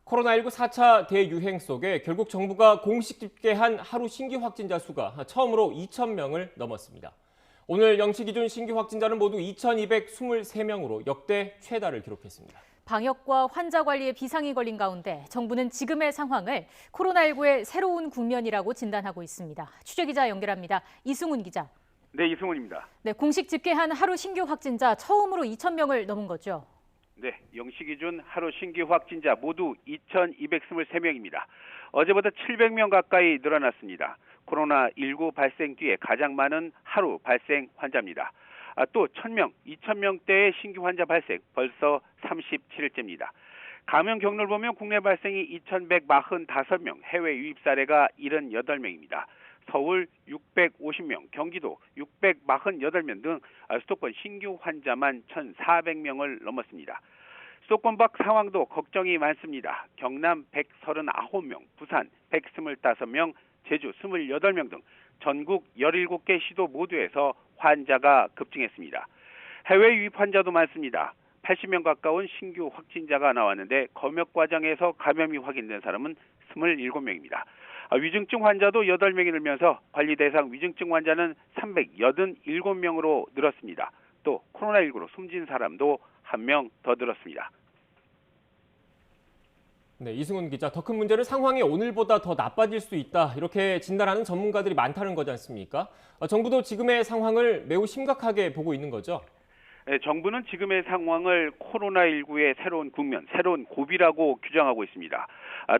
코로나19 4차 대유행 속에 결국 정부가 공식 집계한 하루 신규 확진자 수가 처음으로 2,000명을 넘었습니다. 오늘 0시 기준 신규 확진자는 모두 2,223명으로 역대 최다를 기록했습니다. 방역과 환자 관리에 비상이 걸린 가운데 정부는 지금의 상황을 코로나19의 새로운 국면이라고 진단하고 있습니다. 취재기자 연결합니다. 이승훈 기자. 네, 이승훈입니다. 네, 공식 집계한 하루 신규 확진자 처음으로 2,000명을 넘은 거죠. 네, 0시 기준 하루 신규 확진자 모두 2,223명입니다. 어제보다 700명 가까이 늘어났습니다. 코로나19 발생 뒤에 가장 많은 하루 발생 환자입니다. 또 1,000명, 2,000명대의 신규 환자 발생 벌써 37일째입니다. 감염 경로를 보면 국내 발생이 2,145명, 해외 유입 사례가 78명입니다. 서울 650명, 경기도 648명 등 수도권 신규 환자만 1,400명을 넘었습니다. 수도권 밖 상황도 걱정이 많습니다. 경남 139명, 부산 125명, 제주 28명 등 전국 17개 시도 모두에서 환자가 급증했습니다. 해외 유입 환자도 많습니다. 80명 가까운 신규 확진자가 나왔는데 검역 과정에서 감염이 확인된 사람은 27명입니다. 위중증 환자도 8명이 늘면서 관리 대상 위중증 환자는 387명으로 늘었습니다. 또 코로나19로 숨진 사람도 1명 더 늘었습니다. 네, 이승훈 기자, 더 큰 문제는 상황이 오늘보다 더 나빠질 수 있다, 이렇게 진단하는 전문가들이 많다는 거지 않습니까? 정부도 지금의 상황을 매우 심각하게 보고 있는 거죠? 네, 정부는 지금의 상황을 코로나19의 새로운 국면, 새로운 고비라고 규정하고 있습니다.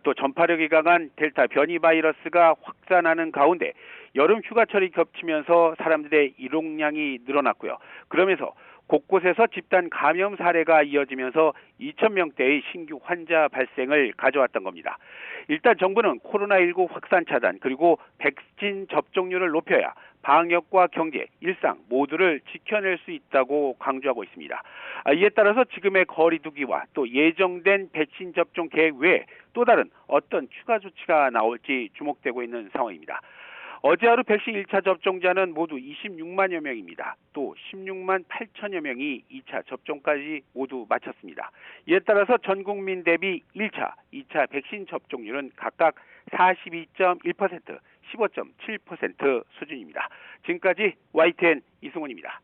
또 전파력이 강한 델타 변이 바이러스가 확산하는 가운데 여름 휴가철이 겹치면서 사람들의 이동량이 늘어났고요. 그러면서 곳곳에서 집단 감염 사례가 이어지면서 2,000명대의 신규 환자 발생을 가져왔던 겁니다. 일단 정부는 코로나19 확산 차단 그리고 백신 접종률을 높여야 방역과 경제, 일상 모두를 지켜낼 수 있다고 강조하고 있습니다. 이에 따라서 지금의 거리 두기와 또 예정된 백신 접종 계획 외에 또 다른 어떤 추가 조치가 나올지 주목되고 있는 상황입니다. 어제 하루 백신 1차 접종자는 모두 26만여 명입니다. 또 16만 8천여 명이 2차 접종까지 모두 마쳤습니다. 이에 따라서 전 국민 대비 1차, 2차 백신 접종률은 각각 42.1%, 15.7% 수준입니다. 지금까지 YTN 이승훈입니다.